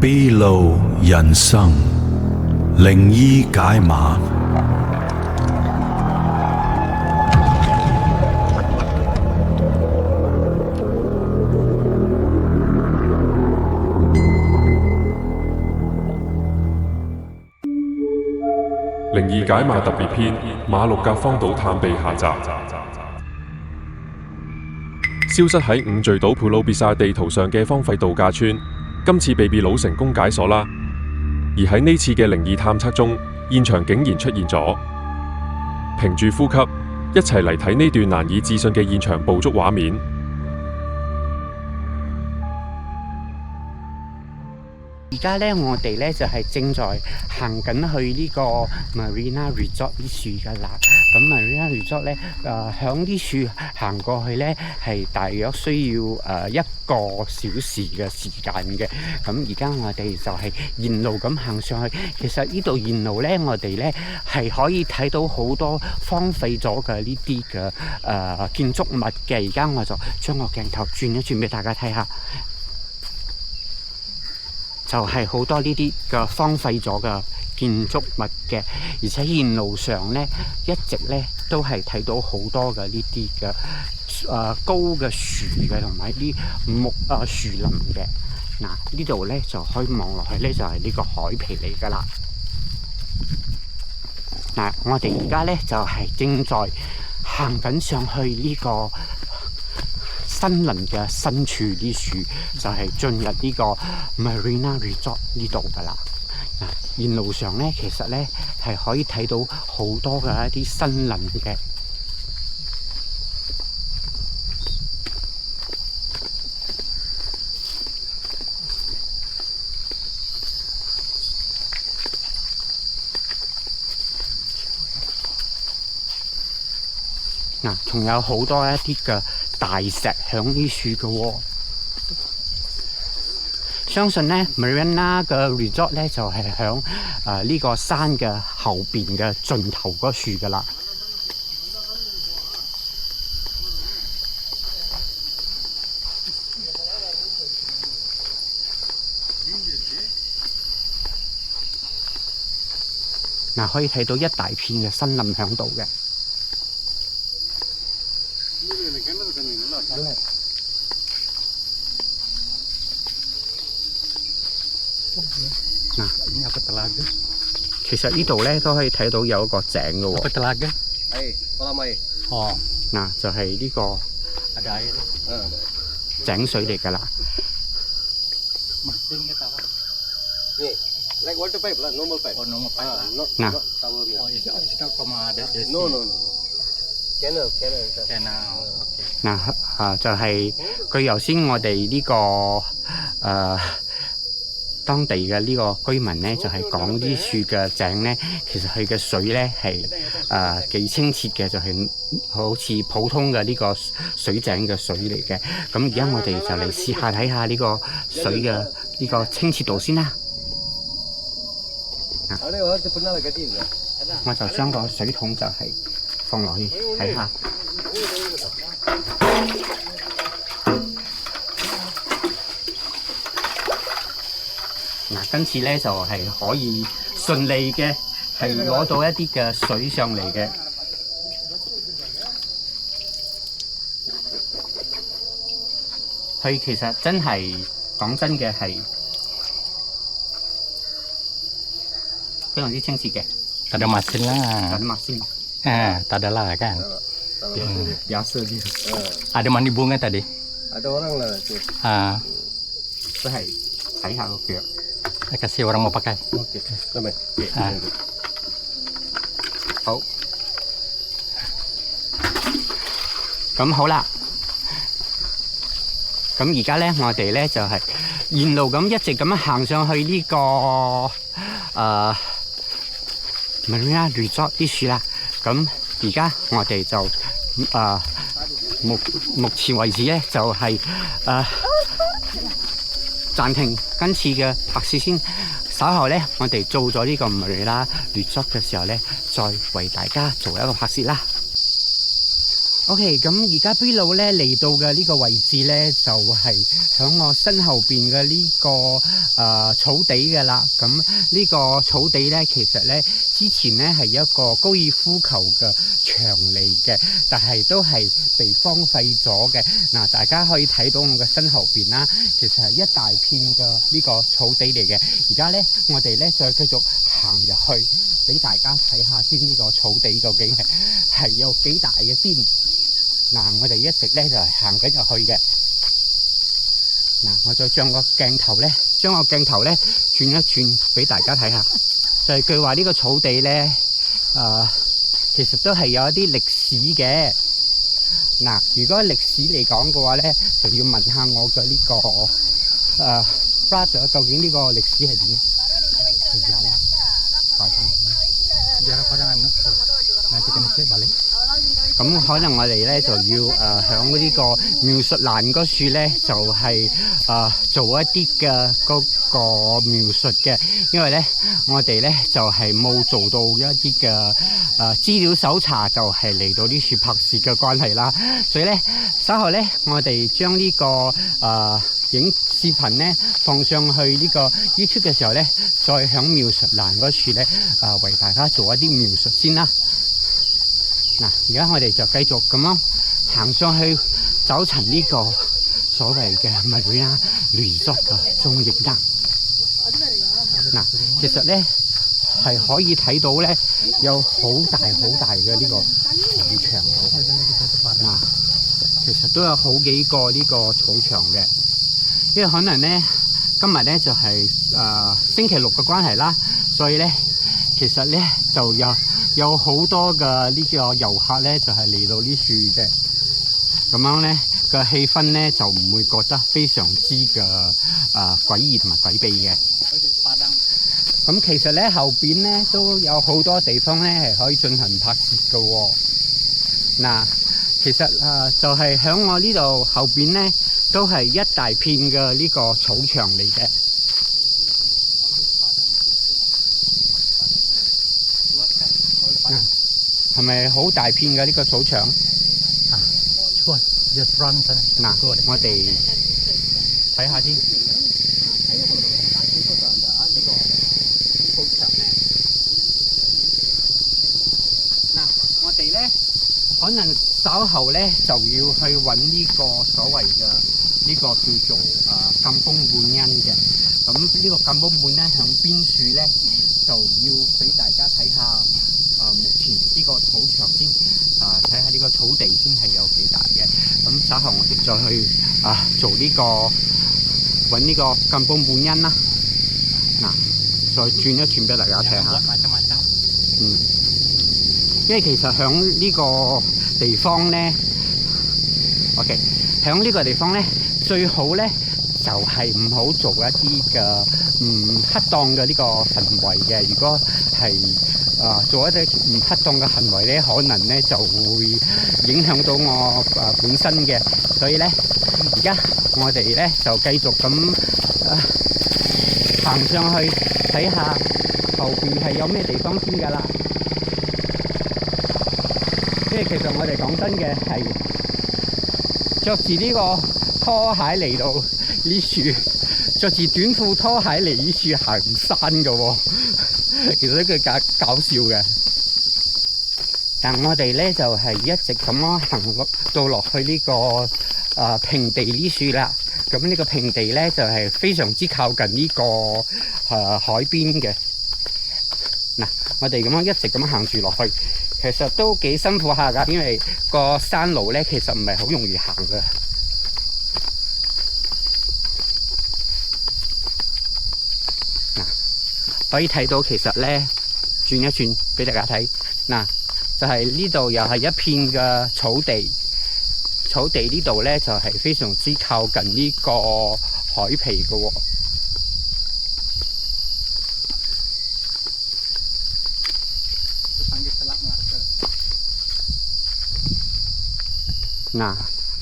秘路人生，靈醫解碼。靈異解碼特別篇：馬六甲荒島探秘下集。消失喺五罪島普魯別薩地圖上嘅荒廢度假村，今次被秘魯成功解鎖啦。而喺呢次嘅靈異探測中，現場竟然出現咗。屏住呼吸，一齊嚟睇呢段難以置信嘅現場捕捉畫面。而家咧，我哋咧就係正在行緊去呢個 Marina Resort 呢處噶啦。咁 Marina Resort 咧，響呢處行過去咧，係大約需要1個小時嘅時間嘅。咁而家我哋就係沿路咁行上去。其實呢度沿路咧，我哋咧係可以睇到好多荒廢咗嘅呢啲嘅建築物嘅。而家我就將個鏡頭轉一轉俾大家睇下。就係好多呢啲嘅荒廢咗嘅建築物嘅，而且沿路上咧一直咧都係睇到好多嘅呢啲嘅高嘅樹嘅，同埋啲木樹林嘅。嗱，呢度咧就可以望落去咧，就係呢個海皮嚟噶啦。嗱，我哋而家咧就係正在行緊上去呢個森林嘅深處呢處，就係進入呢個 Marina Resort 呢度噶啦。沿路上咧，其實咧係可以睇到好多嘅一啲森林嘅。嗱，仲有好多一啲嘅大石響呢處嘅喎。相信咧 Marina 嘅 resort 咧就係響呢個山嘅後邊嘅盡頭嗰處噶啦。嗱，可以睇到一大片嘅森林響度嘅。嗱，其實呢度咧都可以睇到有一個井嘅喎。嗱，就係呢個井水嚟㗎啦。嗱，就係據頭先我哋呢個當地嘅呢個居民咧，就係講呢處嘅井咧，其實佢嘅水咧係幾清澈嘅，就係好似普通嘅呢個水井嘅水嚟嘅。咁而家我哋就嚟試下睇下呢個水嘅呢個清澈度先啦。我就將個水桶就係放落去睇下。嗱，今次咧就係可以順利嘅係攞到一啲嘅水上嚟嘅。佢其實真係講真嘅係非常之清澈嘅。Tak ada masin lah. Tak ada masin. Tak ada lah kan. Biasa dia. Ada mandi bunga tadi. Ada orang lah tu. 都係睇下個腳。Kasih orang mau pakai. Okey, ramai. 好。咁好啦。咁而家咧，我哋咧就係沿路咁一直咁樣行上去呢個Marina Resort 呢處啦。咁而家我哋就目前為止咧就係暫停今次嘅拍攝先。稍後咧，我哋做咗呢個 Marina Resort 嘅時候咧，再為大家做一個拍攝啦。OK， 咁而家 B 佬咧嚟到嘅呢個位置咧，就係響我身後邊嘅呢個草地嘅啦。咁呢個草地咧，其實咧之前咧係一個高爾夫球嘅場嚟嘅，但係都係被荒廢咗嘅。嗱，大家可以睇到我嘅身後邊啦，其實係一大片嘅呢個草地嚟嘅。而家咧，我哋咧再繼續行入去，俾大家睇下先呢個草地究竟係有幾大嘅先。嗱，我哋一直咧就係行緊入去嘅。嗱，我再將個鏡頭咧轉一轉俾大家睇下。就係據話呢個草地咧，其實都係有一啲歷史嘅。嗱，如果歷史嚟講嘅話咧，就要問下我嘅呢個brother， 究竟呢個歷史係點？咁可能我哋咧就要響呢個描述欄嗰處咧，就係做一啲嘅嗰個描述嘅，因為咧我哋咧就係冇做到一啲嘅資料搜查，就係嚟到呢處拍攝嘅關係啦。所以咧稍後咧，我哋將呢個影視頻咧放上去呢個 YouTube 嘅時候咧，再響描述欄嗰處咧為大家做一啲描述先啦。嗱，而家我哋就繼續咁樣行上去走尋呢個所謂嘅 Marina Resort 嘅蹤影啦。嗱，其實咧係可以睇到咧有好大嘅呢個草場度。嗱，其實都有好幾個呢個草場嘅，因為可能咧今日咧就係星期六嘅關係啦，所以咧其實咧就有好多嘅呢個遊客咧，就係嚟到呢處嘅，咁樣咧個氣氛咧就唔會覺得非常之嘅詭異同埋詭秘嘅。咁其實咧後邊咧都有好多地方咧係可以進行拍攝嘅喎。嗱，其實就係響我呢度後邊咧都係一大片嘅呢個草場嚟嘅。係咪好大片嘅呢個草場？嗱，我哋睇下先。嗱，我哋咧可能稍後咧就要去揾呢個所謂嘅呢個叫做禁風滿恩嘅。咁呢個禁風滿恩響邊處咧，就要俾大家睇下。目前呢個草場先，睇下呢個草地先係有幾大嘅。咁稍後我哋再去做呢個揾呢個禁風滿恩啦。嗱，再轉一轉俾大家睇下。因為其實響呢個地方咧 ，OK， 響呢個地方咧最好咧就係唔好做一啲嘅唔恰當嘅呢個行為嘅。如果係做一啲唔恰當嘅行為咧，可能咧就會影響到我本身嘅，所以咧而家我哋咧就繼續咁行上去睇下後邊係有咩地方先㗎啦。因為其實我哋講真嘅係着住呢個拖鞋嚟到呢處，着住短褲拖鞋嚟呢處行山㗎喎。其實呢個搞笑嘅，但我哋咧就係一直咁樣行到落去呢個平地呢處啦。咁呢個平地咧就係非常之靠近呢個海邊嘅。嗱，我哋咁樣一直咁樣行住落去，其實都幾辛苦下㗎，因為個山路咧其實唔係好容易行㗎。可以睇到其實咧，轉一轉俾大家睇。嗱，就係呢度又係一片嘅草地，草地呢度咧就係非常之靠近呢個海皮嘅喎。嗱，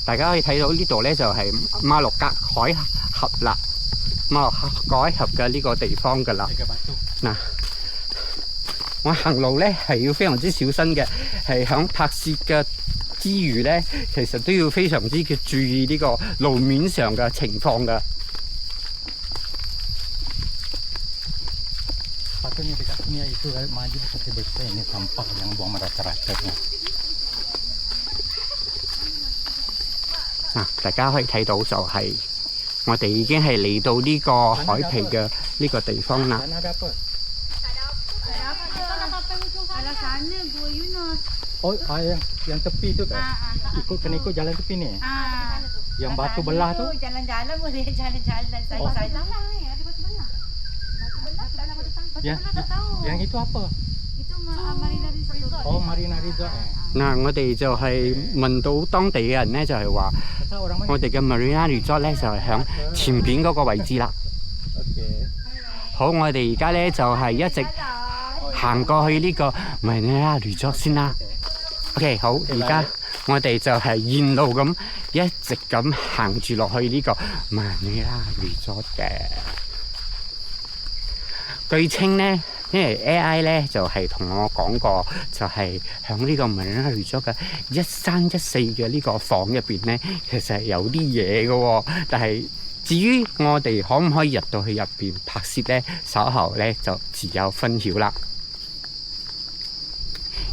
大家可以睇到呢度咧就係馬六甲海峽啦。馬六甲海峽嘅呢個地方㗎啦。嗱，我行路咧係要非常之小心嘅，係響拍攝嘅之餘咧，其實都要非常之嘅注意呢個路面上嘅情況㗎。Patutnya dekat sini itu maju seperti besar ini sampah yang buang merata-ratanya. 大家可以睇到就係我哋已經係嚟到呢個海皮嘅呢個地方啦。Sana ada apa? Ada sana gua Yunus. Oh, yang tepi itu kan? Kena ikut jalan tepi ni. Yang batu belah tu. Jalan-jalan boleh jalan-jalan. Saya tahu ni ada batu belah. Yang itu apa? Itu Marina Resort. Oh, Marina Resort. 我哋就係問到當地嘅人咧，就係話 Orang mana? 我哋嘅 Marina Resort 咧就係響前邊嗰個位置啦。好，我哋而家咧就係一直行過去呢個 Marina Resort 先啦。OK， 好，而家我哋就係沿路咁一直咁行住落去呢個 Marina Resort 嘅。據稱咧，因為 AI 咧就係同我講過，就係響呢個 Marina Resort 嘅1314嘅呢個房入邊咧，其實係有啲嘢嘅喎。但係至於我哋可唔可以入到去入邊拍攝咧，稍後咧就自有分曉啦。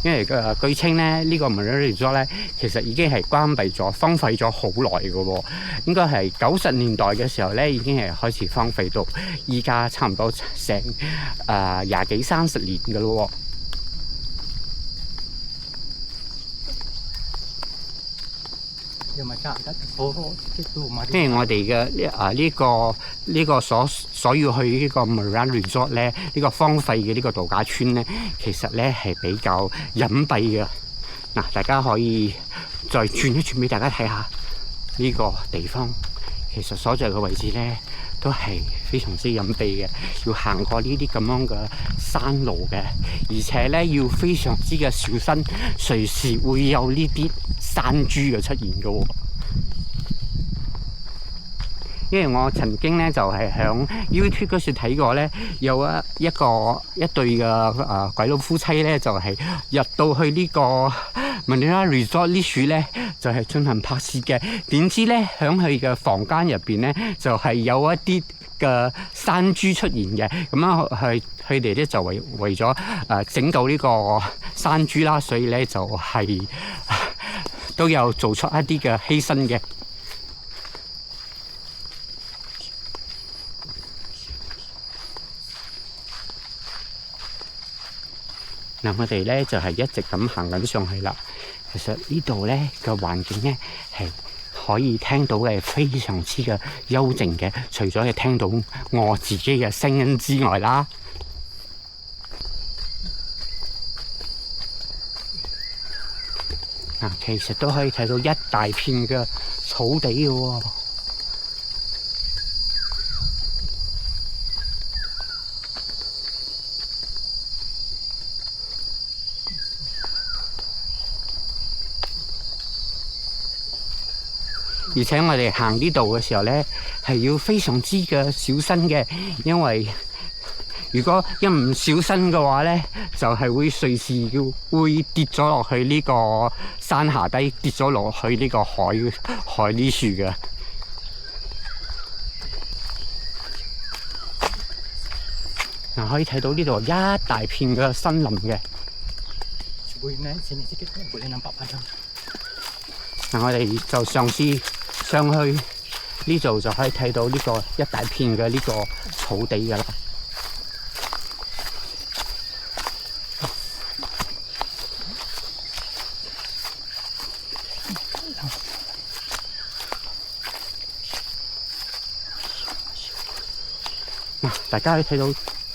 因為據稱咧，呢個 Marina Resort 咧其實已經係關閉咗、荒廢咗好耐嘅喎。應該係90年代嘅時候咧，已經係開始荒廢到依家差唔多成20幾30年嘅咯喎。因為我哋嘅呢個所要去呢個 Marina Resort 咧，呢個荒廢嘅呢個度假村咧，其實咧係比較隱蔽嘅。大家可以再轉一轉俾大家睇下呢個地方，其實所在嘅位置咧都係非常之隱蔽嘅，要行過呢啲咁樣嘅山路嘅，而且咧要非常之嘅小心，隨時會有呢啲山豬嘅出現嘅喎。因為我曾經咧就係響 YouTube 嗰時睇過咧，有一對嘅鬼佬夫妻咧，就係入到去呢個 Marina Resort 呢處咧，就係進行拍攝嘅。點知咧響佢嘅房間入邊咧，就係有一啲嘅山豬出現嘅。咁樣佢哋咧就為咗整到呢個山豬啦，所以咧就係都有做出一啲嘅犧牲嘅。我哋咧就係一直咁行緊上去啦。其實呢度咧嘅環境咧係可以聽到嘅非常之嘅幽靜嘅，除咗係聽到我自己嘅聲音之外啦。其實都可以睇到一大片嘅草地嘅喎。而且我哋行呢度嘅時候咧，係要非常之嘅小心嘅，因為如果一唔小心嘅話咧，就係會隨時會跌咗落去呢個山下低，跌咗落去呢個海呢處嘅。可以睇到呢度一大片嘅森林嘅。我哋就嘗試上去呢度，就可以睇到呢個一大片嘅呢個草地㗎啦。大家可以睇到，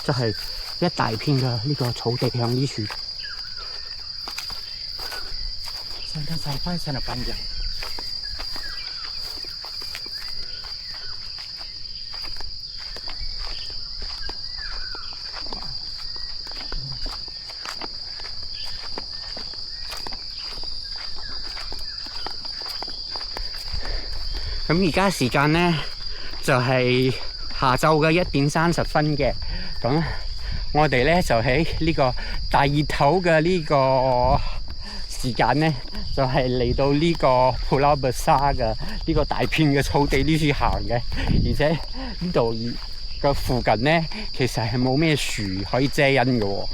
就係一大片嘅呢個草地向呢處。Sampai sana panjang.咁而家時間咧就係下晝嘅1點30分嘅。咁我哋咧就喺呢個大熱頭嘅呢個時間咧，就係嚟到呢個 Pulau Besar 嘅呢個大片嘅草地呢處行嘅，而且呢度嘅附近咧，其實係冇咩樹可以遮陰嘅喎。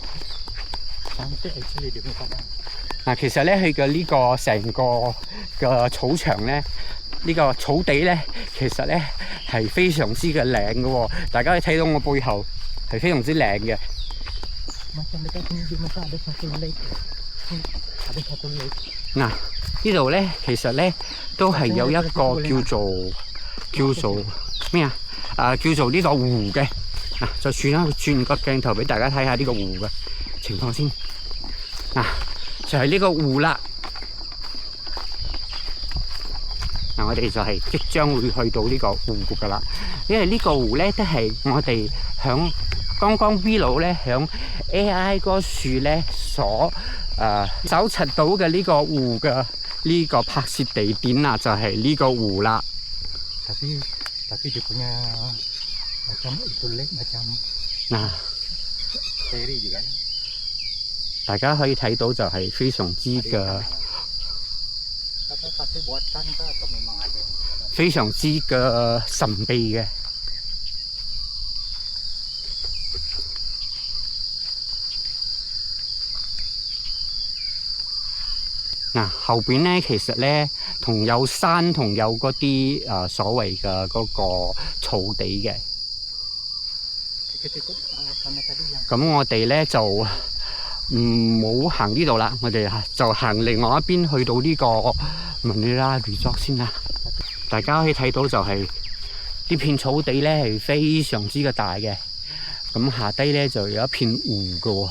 嗱，其實咧佢嘅呢個成個嘅草場咧，呢個草地咧，其實咧係非常之嘅靚嘅喎。大家可以睇到我背後係非常之靚嘅。嗱，呢度咧其實咧都係有一個叫做咩啊？叫做呢個湖嘅。嗱，就算啦，轉個鏡頭俾大家睇下呢個湖嘅情況先。嗱，就係呢個湖啦。嗱，我哋就係即將會去到呢個湖噶啦，因為呢個湖咧都係我哋響剛剛 B 佬咧響 AI 嗰樹咧所搜尋到嘅呢個湖嘅呢個拍攝地點啊，就係呢個湖啦。Tapi dia punya macam itu lek macam 嗱， seri juga。大家可以睇到就係非常之嘅。非常之嘅神秘嘅。嗱，後邊咧其實咧同有山同有嗰啲所謂嘅嗰個草地嘅。咁我哋咧就唔好行呢度啦，我哋就行另外一邊去到呢個Manila Resort先啦。大家可以睇到就係呢片草地咧係非常之嘅大嘅，咁下低咧就有一片湖嘅喎。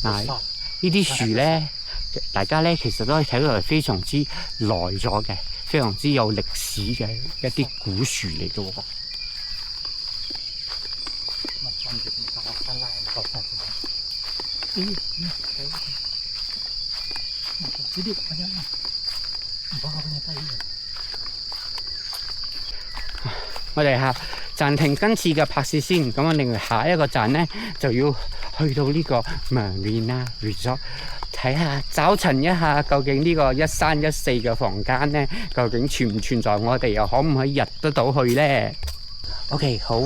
嗱，呢啲樹咧，大家咧其實都可以睇到係非常之耐咗嘅，非常之有歷史嘅一啲古樹嚟嘅喎。我哋暫停今次嘅拍攝先，咁我哋下一個站咧就要去到呢個 Marina Resort 睇下，找尋一下究竟呢個1314嘅房間咧，究竟存唔存在？我哋又可唔可以入得到去咧 ？OK， 好，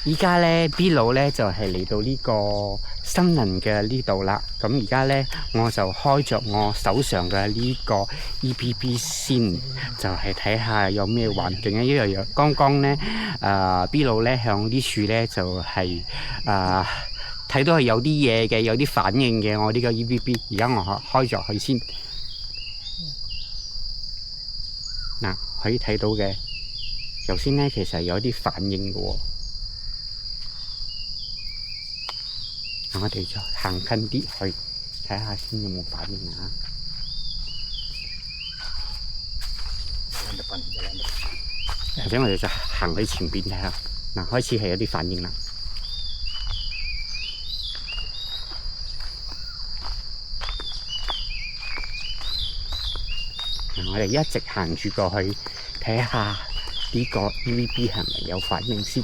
依家咧 B 佬咧就係嚟到呢個森林嘅呢度啦。咁而家咧我就開着我手上嘅呢個 EPP 先，就係睇下有咩環境啊。因為剛剛咧B 佬咧向啲樹咧就係睇到係有啲嘢嘅，有啲反應嘅。我呢個 EPP 而家我開着佢先。嗱，可以睇到嘅。頭先咧，其實有啲反應嘅喎。我哋就行近啲去睇下先有冇反應啊！或者我哋就行去前邊睇下。嗱，開始係有啲反應啦。我哋一直行住過去睇下。呢個 EVB 係咪有反應先？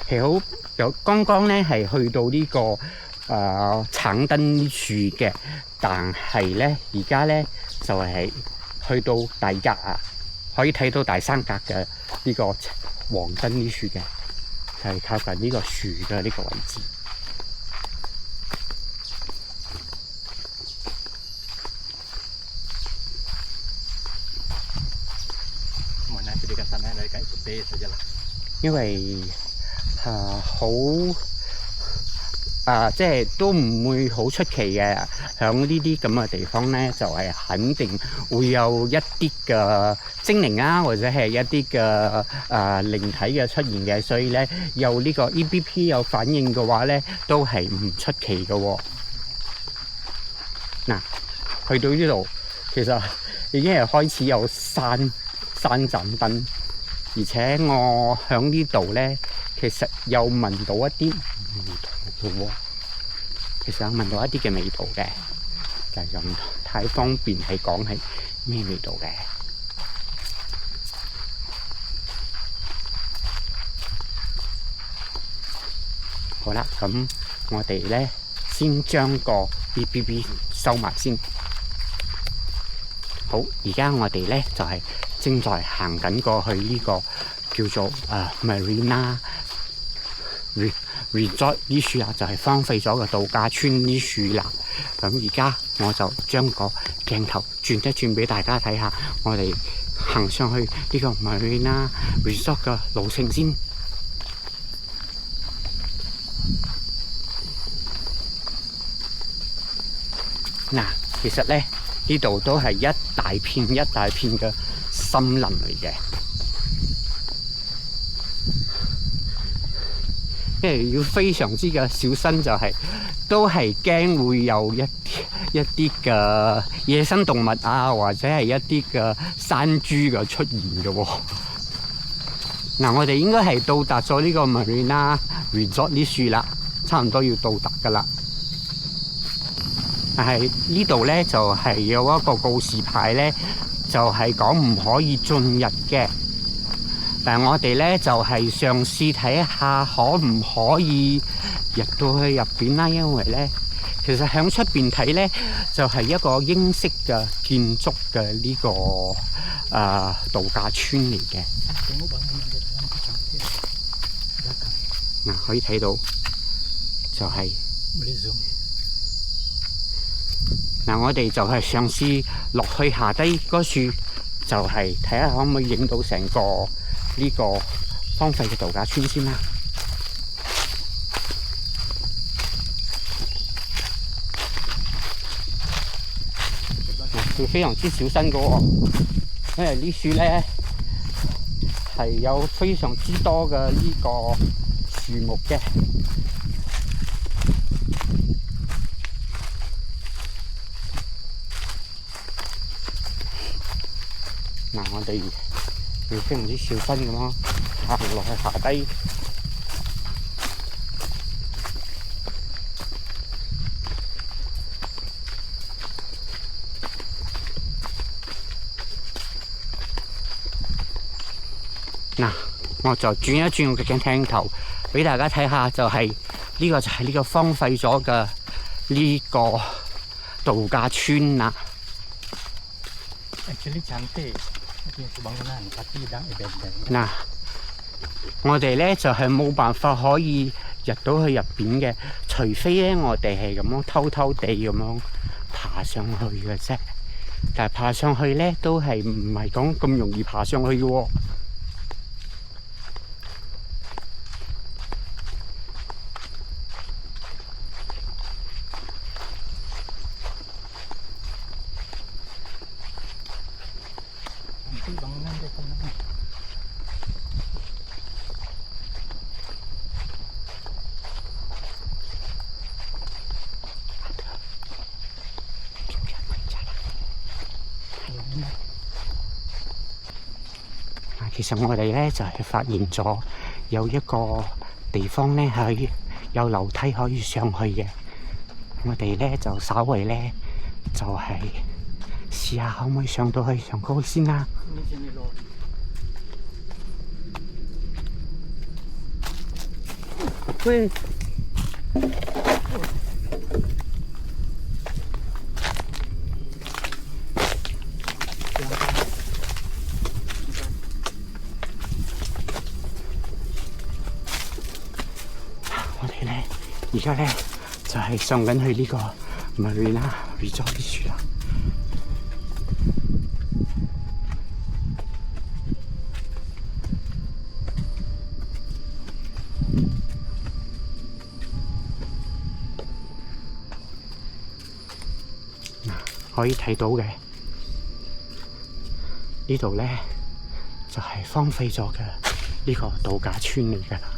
其實好有剛剛咧係去到呢個橙燈樹嘅，但係咧而家咧就係去到大格啊，可以睇到大三格嘅呢個黃燈樹嘅，就係靠近呢個樹嘅呢個位置。因為即係都唔會好出奇嘅，響呢啲咁嘅地方咧，就係肯定會有一啲嘅精靈啊，或者係一啲嘅靈體嘅出現嘅，所以咧有呢個 EBP 有反應嘅話咧，都係唔出奇嘅喎。嗱，去到呢度其實已經係開始有山盞燈。而且我喺呢度咧，其實又聞到一啲味道嘅喎。其實我聞到一啲嘅味道嘅，但係又唔太方便係講係咩味道嘅。好啦，咁我哋咧先將個啲 BB 收埋先。好，而家我哋咧就係正在行緊過去呢個叫做Marina Resort 呢處啦，就係荒廢咗嘅度假村呢處啦。咁而家我就將個鏡頭轉一轉俾大家睇下，我哋行上去呢個 Marina Resort 嘅路程先。嗱，其實咧呢度都係一大片嘅森林嚟嘅，因為要非常之嘅小心，就係都係驚會有一啲嘅野生動物啊，或者係一啲嘅山豬嘅出現嘅喎。嗱，我哋應該係到達咗呢個 Marina Resort 呢處啦，差唔多要到達噶啦。但係呢度咧就係有一個告示牌咧，就係講唔可以進入嘅。但係我哋咧就係嘗試睇下可唔可以入到去入邊啦，因為咧其實響出邊睇咧就係一個英式嘅建築嘅呢個度假村嚟嘅。嗱，可以睇到就係。嗱，我哋就係嘗試落去下低嗰處，就係睇下可唔可以影到成個呢個荒廢嘅度假村先啦。要非常之小心嘅喎，因為呢處咧係有非常之多嘅呢個樹木嘅。嗱，我哋要非常之小心咁咯，行落去下低。嗱，我就轉一轉我嘅鏡頭俾大家睇下，就係呢個就係呢個荒廢咗嘅呢個度假村啦。嗱，我哋咧就係冇辦法可以入到去入邊嘅，除非咧我哋係咁樣偷偷地咁樣爬上去嘅啫。但係爬上去咧都係唔係講咁容易爬上去嘅喎。其實我哋咧就係發現咗有一個地方咧係有樓梯可以上去嘅，我哋咧就稍微咧就係試下可唔可以上到去上高先啦。喂！而家咧就係上緊去呢個 Marina Resort 呢處啦。可以睇到嘅呢度咧就係荒廢咗嘅呢個度假村嚟㗎啦。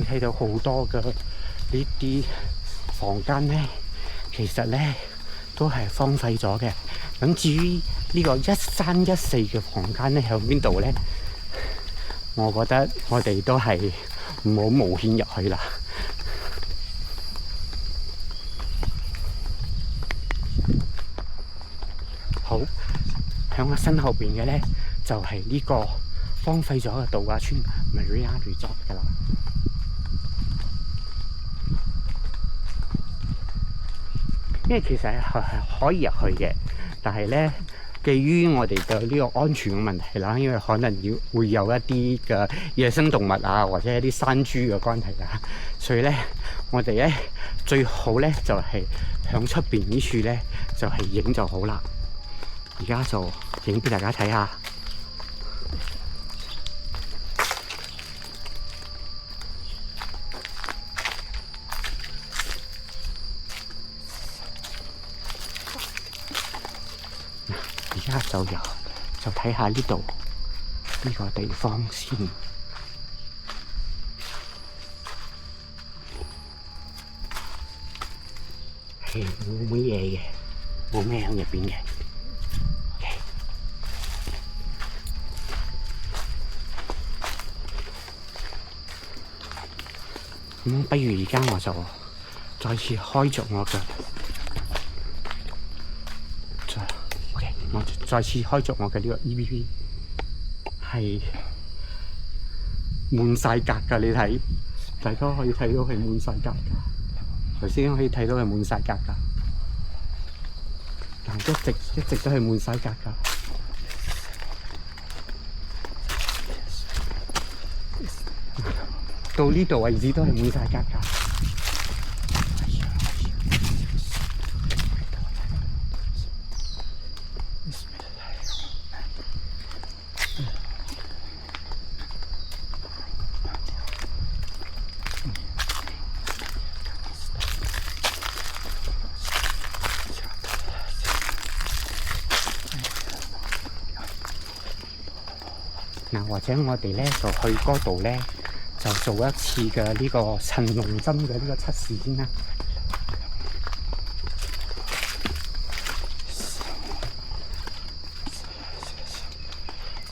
睇到好多嘅呢啲房間咧，其實咧都係荒廢咗嘅。咁至於呢個134嘅房間咧喺邊度咧？我覺得我哋都係唔好冒險入去啦。好，喺我身後邊嘅咧就係呢個荒廢咗嘅度假村 Marina Resort 噶啦。因為其實係可以入去嘅，但係咧，基於我哋嘅呢個安全嘅問題啦，因為可能會有一啲嘅野生動物啊，或者一啲山豬嘅關係啊，所以咧，我哋咧最好咧就係響出邊呢處咧就係影就好啦。而家就影俾大家睇下。而家就睇下呢度呢個地方先。係冇乜嘢嘅，冇咩喺入邊嘅。咁不如而家我就再次開着我嘅。我再次開着我嘅呢個 EVP， 係滿晒格㗎，你睇，大家可以睇到係滿晒格㗎。頭先可以睇到係滿晒格㗎，但一直都係滿晒格㗎。到呢度為止都係滿晒格㗎。或者我哋咧就去嗰度咧，就做一次嘅呢個陳龍針嘅呢個測試先啦。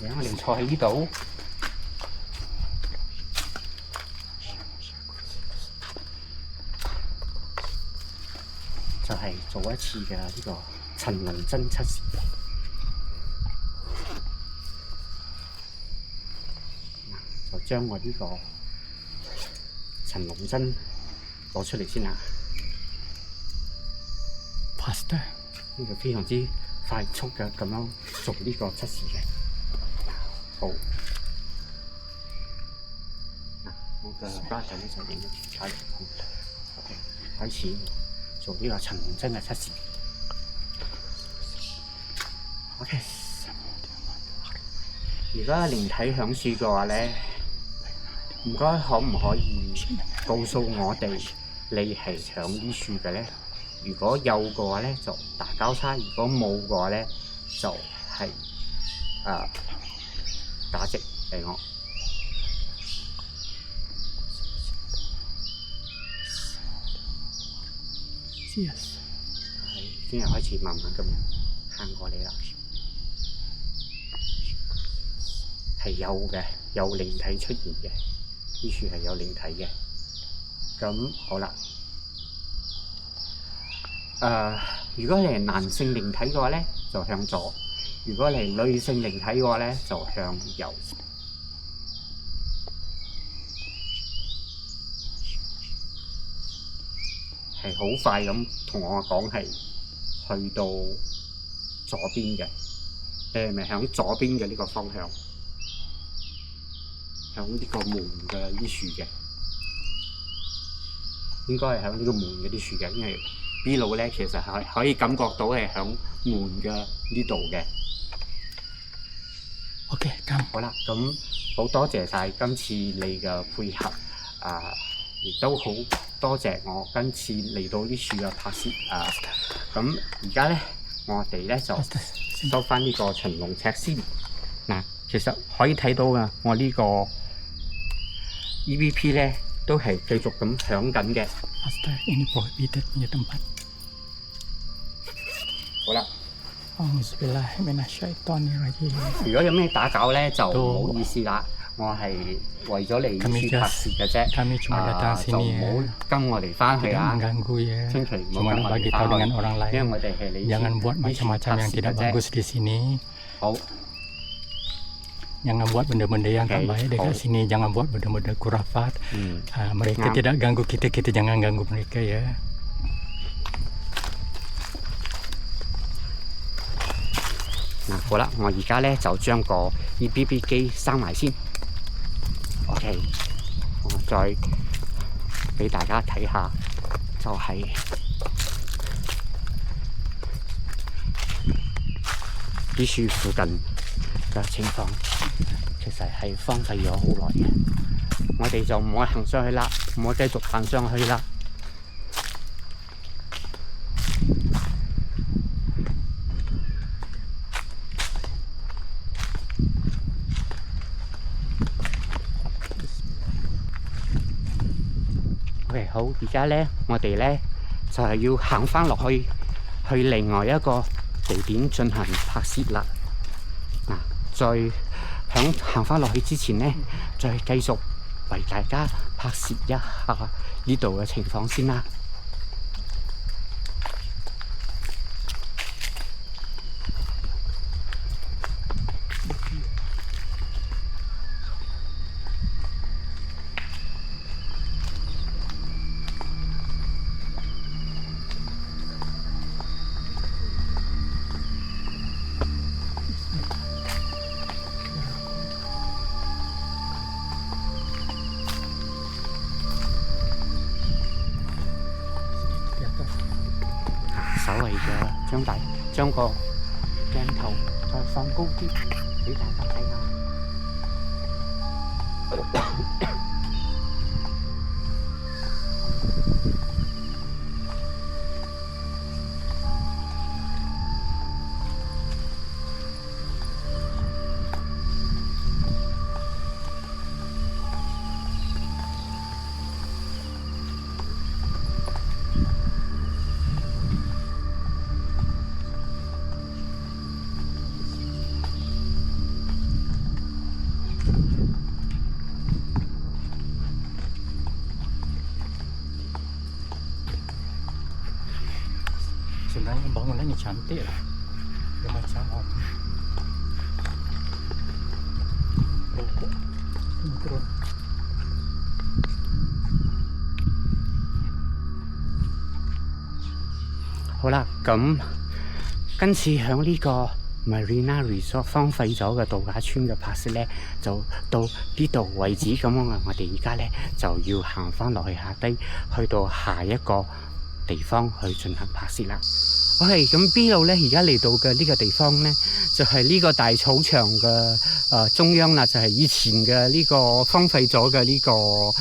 而家我哋坐喺呢度，就係做一次嘅呢個陳龍針測試。將我呢個陳龍針攞出嚟先啦。Pastor， 呢個非常之快速嘅咁樣做呢個測試嘅。好，我嘅 brother 咧就影咗睇，OK， 開始做呢個陳龍針嘅測試。OK， 如果靈體響樹嘅話咧，唔該，可唔可以告訴我哋你係響呢樹嘅咧？如果有嘅話咧，就打交叉；如果冇嘅話咧，就係打直俾我。Yes， 係今日開始慢慢咁行過嚟啦，係有嘅，有靈體出現嘅。呢處係有靈體嘅，咁好啦。如果你係男性靈體嘅話咧，就向左；如果你係女性靈體嘅話咧，就向右。係好快咁同我講係去到左邊嘅，你係咪響左邊嘅呢個方向？響呢個門嘅呢處嘅，應該係響呢個門嘅呢處嘅，因為 B 路咧其實係可以感覺到係響門嘅呢度嘅。OK， 咁好啦，咁好多謝晒今次你嘅配合，亦都好多謝我今次嚟到呢處嘅拍攝咁而家咧，我哋咧就收翻呢個陳龍尺先。嗱，其實可以睇到噶，我呢個 EVP 咧都係繼續咁響緊嘅。好啦，如果有咩打攪咧，就唔好意思啦。我係為咗嚟呢處拍攝嘅啫，就唔好跟我哋翻去啊！千祈唔好跟我哋翻去，因為我哋係嚟呢處拍攝嘅啫。好。Jangan buat benda-benda yang tak baik dekat sini. Jangan buat benda-benda kurafat. Mereka tidak ganggu kita, kita jangan ganggu mereka ya. Nah, 好啦，我而家咧就將個 EBB 機閂埋先。OK， 我再俾大家睇下，就係呢處附近嘅情況，其實係荒廢咗好耐嘅。我哋就唔好行上去啦，唔好繼續行上去啦。OK， 好，而家咧，我哋咧就係要行翻落去，去另外一個地點進行拍攝啦。嗱，再響行翻落去之前咧，再繼續為大家拍攝一下呢度嘅情況先啦。稍微嘅將個鏡頭再放高啲，俾大家睇下。Sebenarnya bangunan ini cantik lah. Dia macam turun. 好啦，咁今次響呢個 Marina Resort 荒廢咗嘅度假村嘅拍攝咧，就到呢度為止。咁我哋而家咧就要行翻落去下低，去到下一個地方去進行拍攝啦。OK， 咁邊度咧？而家嚟到嘅呢個地方咧，就係呢個大草場嘅中央啦，就係以前嘅呢個荒廢咗嘅呢個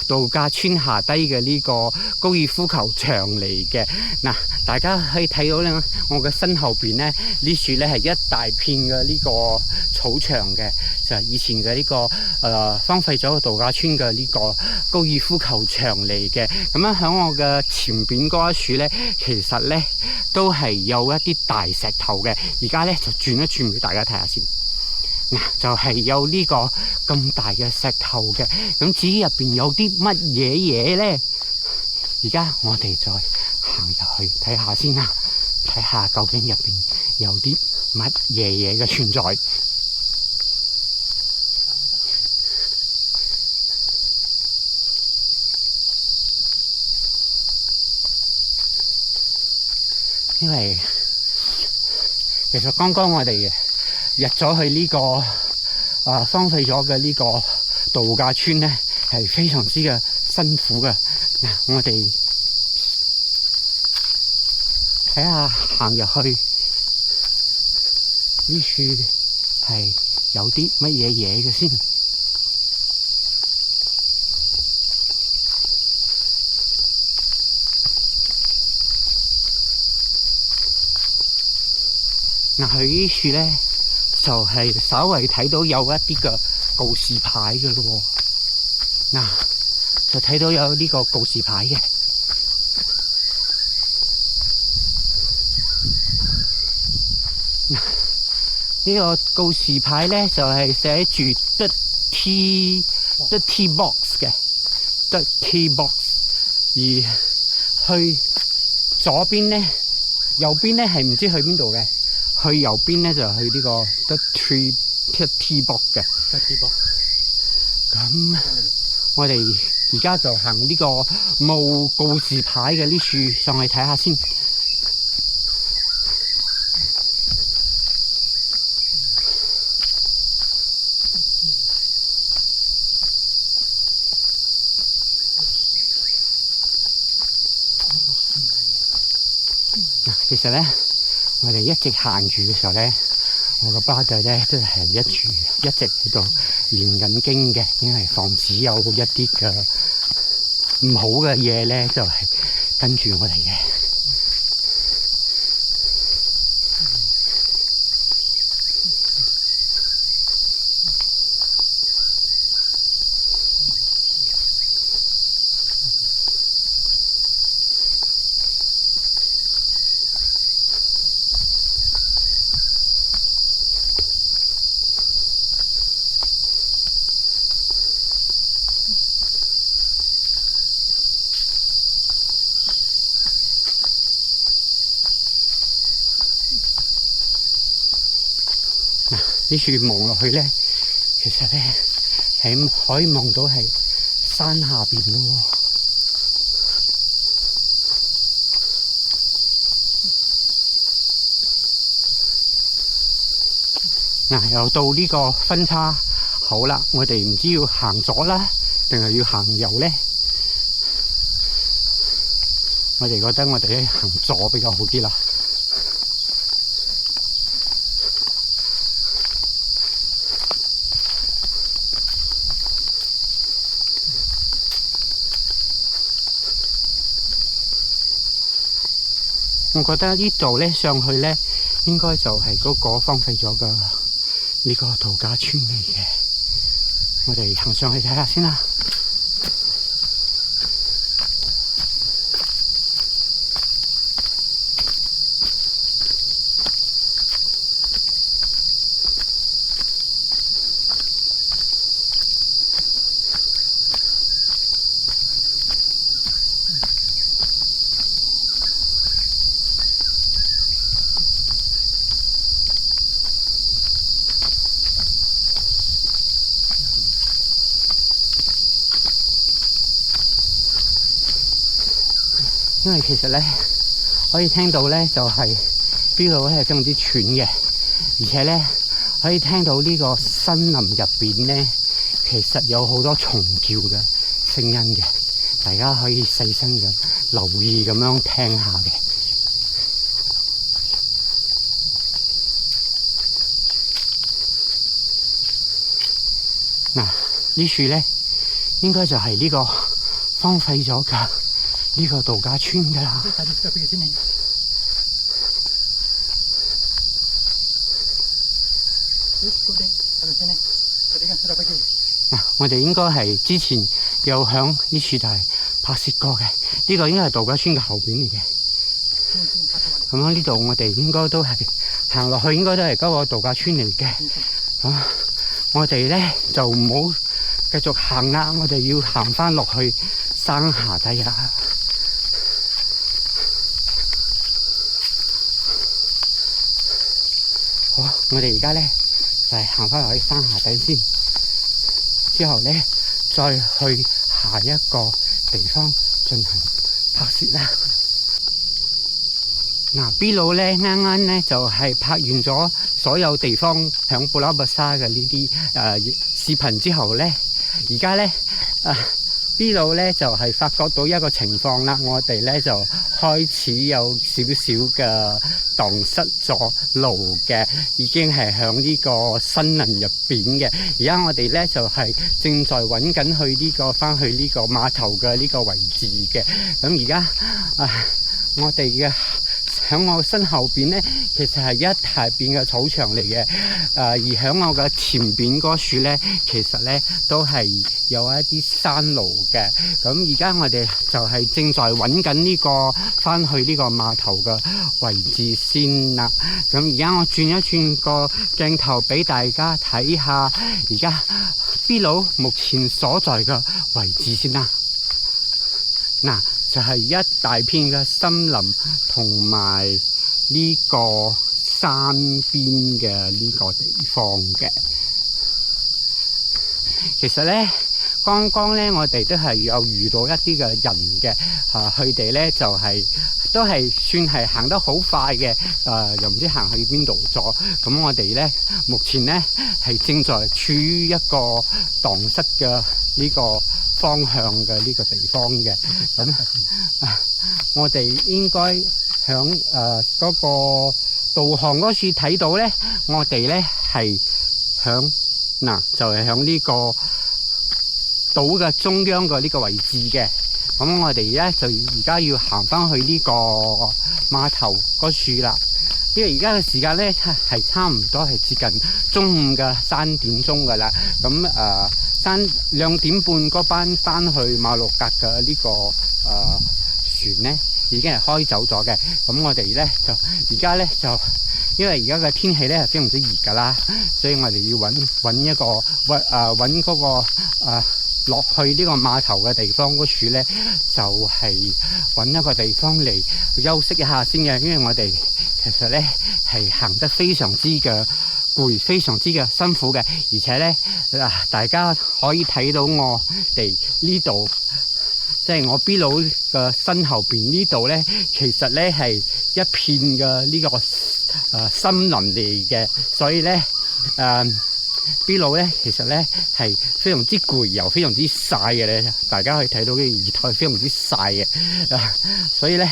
度假村下低嘅呢個高爾夫球場嚟嘅。嗱，大家可以睇到咧，我嘅身後邊咧，呢處咧係一大片嘅呢個草場嘅，就係以前嘅呢個荒廢咗嘅度假村嘅呢個高爾夫球場嚟嘅。咁樣喺我嘅前邊嗰一處咧，其實咧都係有一啲大石頭嘅。而家咧就轉一轉俾大家睇下先。嗱，就係有呢個咁大嘅石頭嘅。咁至於入邊有啲乜嘢嘢咧，而家我哋再行入去睇下先啦，睇下究竟入邊有啲乜嘢嘢嘅存在。因為其實剛剛我哋入咗去呢個荒廢咗嘅呢個度假村咧，係非常之嘅辛苦嘅。嗱，我哋睇下行入去呢處係有啲乜嘢嘢嘅先。嗱，佢呢處咧就係稍微睇到有一啲嘅告示牌嘅咯喎。嗱，就睇到有呢個告示牌嘅。呢個告示牌咧就係寫住 T box 嘅 T box， 而去左邊咧、右邊咧係唔知去邊度嘅，去右邊咧就去呢個 T box 嘅。咁我哋而家就行呢個冇告示牌嘅呢處上去睇下先。其實咧，我哋一直行住嘅時候咧，我個 brother 咧都係一直喺度練緊經嘅，因為防止有一啲嘅唔好嘅嘢咧，就係跟住我哋嘅。呢處望落去咧，其實咧係可以望到係山下邊咯。又到呢個分叉口啦，我哋唔知要行左啦，定係要行右咧？我哋覺得我哋咧行左比較好啲啦。我覺得呢度咧上去咧，應該就係嗰個荒廢咗嘅呢個度假村嚟嘅。我哋行上去睇下先啦。因為其實咧可以聽到咧就係呢度咧係非常之喘嘅，而且咧可以聽到呢個森林入邊咧其實有好多蟲叫嘅聲音嘅，大家可以細心咁留意咁樣聽下嘅。嗱，呢處咧應該就係呢個荒廢咗嘅呢個度假村㗎啦。我哋應該係之前有響呢處就係拍攝過嘅，呢個應該係度假村嘅後邊嚟嘅。咁樣呢度我哋應該都係行落去，應該都係嗰個度假村嚟嘅。我哋咧就唔好繼續行啦，我哋要行翻落去山下底啦。好，我哋而家咧就係行翻落去山下底先，之後咧再去下一個地方進行拍攝啦。B 佬咧啱啱咧就係拍完咗所有地方響布拉伯沙嘅呢啲視頻之後咧，而家咧B 佬咧就係發覺到一個情況啦，我哋咧就開始有少少嘅蕩失咗路嘅，已經係響呢個森林入邊嘅。而家我哋咧就係正在揾緊去呢個翻去呢個碼頭嘅呢個位置嘅。咁而家我哋嘅喺我身後邊咧，其實係一大片嘅草場嚟嘅。而喺我嘅前邊嗰樹咧，其實咧都係有一啲山路嘅。咁而家我哋就係正在揾緊呢個翻去呢個碼頭嘅位置先啦。咁而家我轉一轉個鏡頭俾大家睇下，而家 B 佬目前所在嘅位置先啦。嗱，就係一大片嘅森林同埋呢個山邊嘅呢個地方嘅。其實咧，剛剛咧我哋都係有遇到一啲嘅人嘅，佢哋咧就係都係算係行得好快嘅，又唔知行去邊度咗。咁我哋咧目前咧係正在處於一個蕩失嘅呢個方向嘅呢個地方嘅。咁我哋應該響嗰個導航嗰處睇到咧，我哋咧係響就係響呢個島嘅中央嘅呢個位置嘅。咁我哋咧就而家要行翻去呢個碼頭嗰處啦。因為而家嘅時間咧係差唔多係接近中午嘅3點鐘噶啦。咁2點半嗰班翻去馬六甲嘅呢個船咧已經係開走咗嘅。咁我哋咧就而家咧就因為而家嘅天氣咧係非常之熱噶啦，所以我哋要揾一個揾嗰個落去呢個碼頭嘅地方嗰處咧，就係揾一個地方嚟休息一下先嘅。因為我哋其實咧係行得非常之嘅攰，非常之嘅辛苦嘅，而且咧大家可以睇到我哋呢度，即係我 B 佬嘅身後邊呢度咧，其實咧係一片嘅呢個森林嚟嘅，所以咧B 佬咧其實咧係非常之攰又非常之曬嘅咧，大家可以睇到嘅儀態非常之曬嘅，所以咧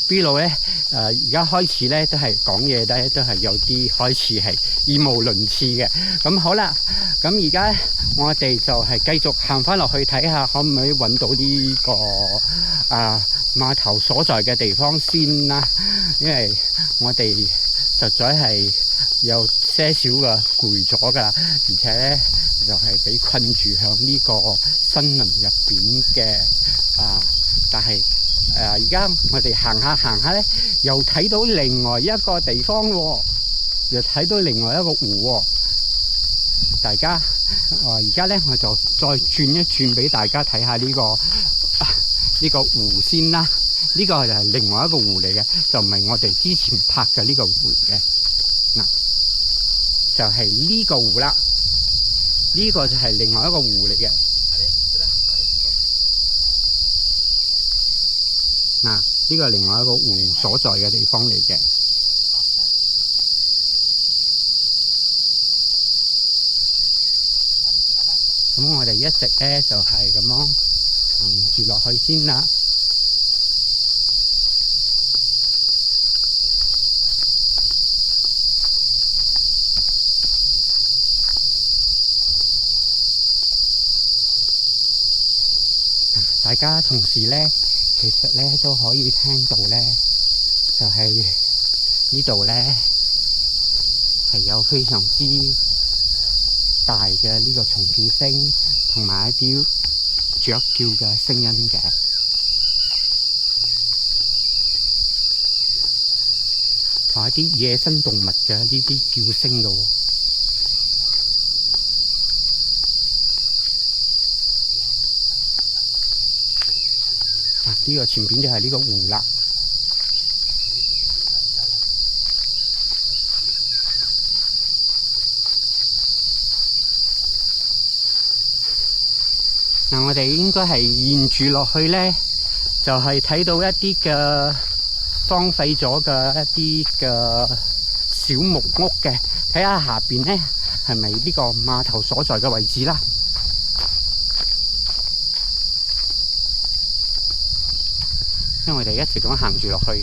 B 佬咧而家開始咧都係講嘢咧都係有啲開始係語無倫次嘅。咁好啦，咁而家我哋就係繼續行翻落去睇下可唔可以揾到呢個碼頭所在嘅地方先啦。因為我哋實在係有些少嘅攰咗噶啦，而且咧就係俾困住響呢個森林入邊嘅但係而家我哋行下咧，又睇到另外一個地方喎，又睇到另外一個湖喎。大家而家咧我就再轉一轉俾大家睇下呢個湖先啦。呢個就係另外一個湖嚟嘅，就唔係我哋之前拍嘅呢個湖嚟嘅。嗱，就係呢個湖啦，呢個就係另外一個湖嚟嘅。嗱，呢個係另外一個湖所在嘅地方嚟嘅。咁我哋一直咧就係咁樣行住落去先啦。大家同時咧，其實咧都可以聽到咧，就係呢度咧係有非常之大嘅呢個蟲叫聲，同埋一啲雀叫嘅聲音嘅，同埋一啲野生動物嘅呢啲叫聲嘅喎。呢個前邊就係呢個湖啦。我哋應該係沿住落去咧，就係睇到一啲嘅荒廢咗嘅一啲嘅小木屋嘅，睇下下邊咧係咪呢個碼頭所在嘅位置啦。因為我哋一直咁行住落去，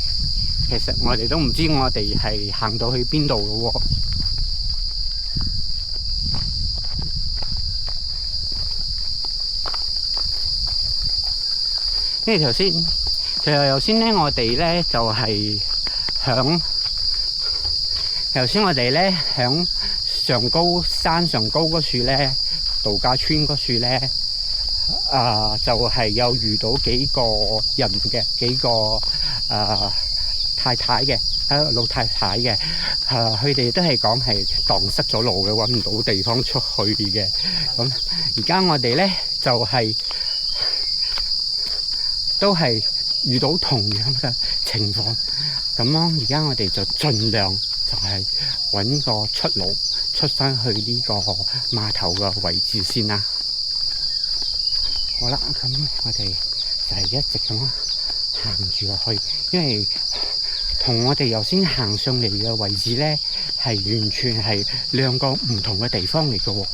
其實我哋都唔知我哋係行到去邊度嘅喎。因為頭先其實頭先咧，我哋咧就係響上高山上高嗰處咧，度假村嗰處咧，就係有遇到幾個人嘅，幾個太太嘅，老太太嘅，佢哋都係講係蕩失咗路嘅，揾唔到地方出去嘅。咁而家我哋咧就係都係遇到同樣嘅情況，咁樣而家我哋就盡量就係揾個出路出翻去呢個碼頭嘅位置先啦。好啦，咁我哋就係一直咁行住落去，因為同我哋頭先行上嚟嘅位置咧，係完全係兩個唔同嘅地方嚟嘅喎。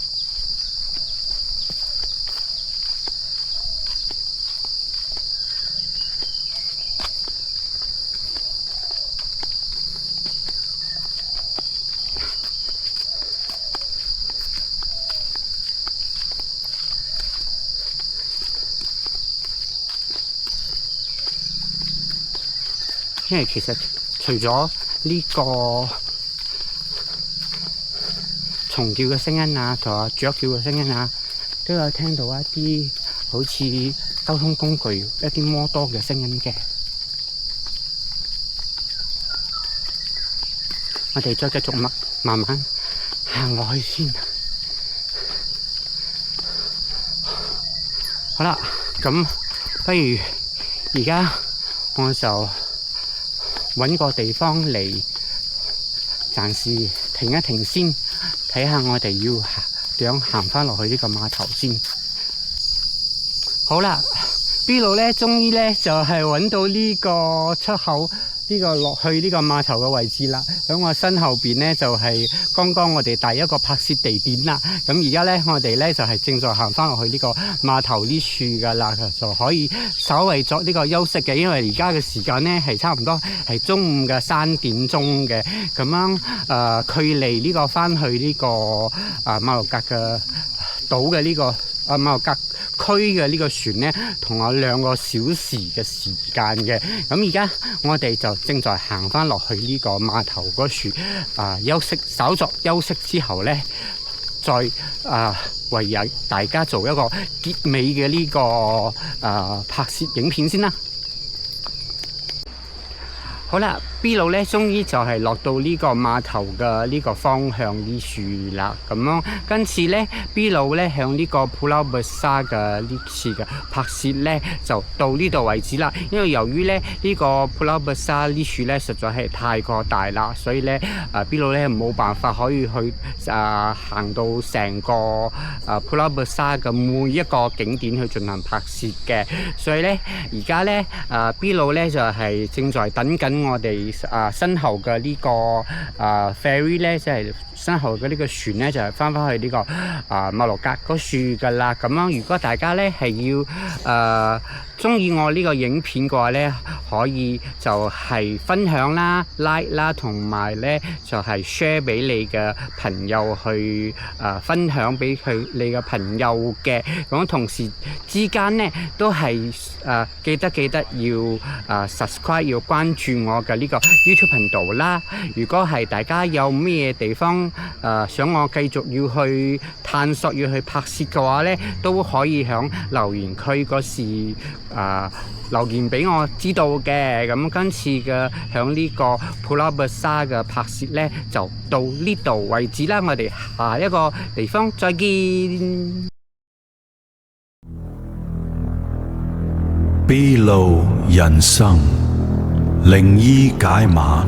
因為其實除咗呢個蟲叫嘅聲音啊，同埋雀叫嘅聲音啊，都有聽到一啲好似交通工具一啲摩多嘅聲音嘅。我哋再繼續慢慢行落去先。好啦，咁不如而家我就揾個地方嚟，暫時停一停先，睇下我哋要點樣行翻落去呢個碼頭先。好啦，B 路咧，終於咧就係揾到呢個出口，呢個落去呢個碼頭嘅位置啦。喺我身後邊咧就係剛剛我哋第一個拍攝地點啦。咁而家咧我哋咧就係正在行翻落去呢個碼頭呢處噶啦，就可以稍微作呢個休息嘅。因為而家嘅時間咧係差唔多係中午嘅3點鐘嘅，咁樣距離呢個翻去呢個馬六甲嘅島嘅呢個馬六甲區嘅呢個船呢，同我2個小時嘅時間嘅。咁而家我哋就正在行翻落去呢個碼頭嗰處休息，稍作休息之後呢，再為大家做一個結尾嘅呢個拍攝影片先啦。好啦，B 路咧終於就係落到呢個碼頭嘅呢個方向呢處啦。咁樣今次咧 B 路咧向呢個普拉布沙嘅呢次嘅拍攝咧就到呢度為止啦。因為由於咧呢個普拉布沙呢處咧實在係太過大啦，所以咧B 路咧冇辦法可以去行到成個普拉布沙嘅每一個景點去進行拍攝嘅。所以咧而家咧B 路咧就係正在等緊我哋身後嘅呢個ferry 咧，即係身後嘅呢個船咧，就係翻返去呢個馬六甲嗰處噶啦。咁樣如果大家咧係要中意我呢個影片嘅話咧，可以就係分享啦、like 啦，同埋咧就係 share 俾你嘅朋友去分享俾你嘅朋友嘅。咁同時之間咧都係記得要subscribe 要關注我嘅呢個 YouTube 頻道啦。如果係大家有咩地方想我繼續要去探索、要去拍攝嘅話咧，都可以響留言區嗰時留言俾我知道嘅。咁今次嘅響呢個普拉布沙嘅拍攝咧，就到呢度為止啦。我哋下一個地方再見。B 路人生，靈醫解碼。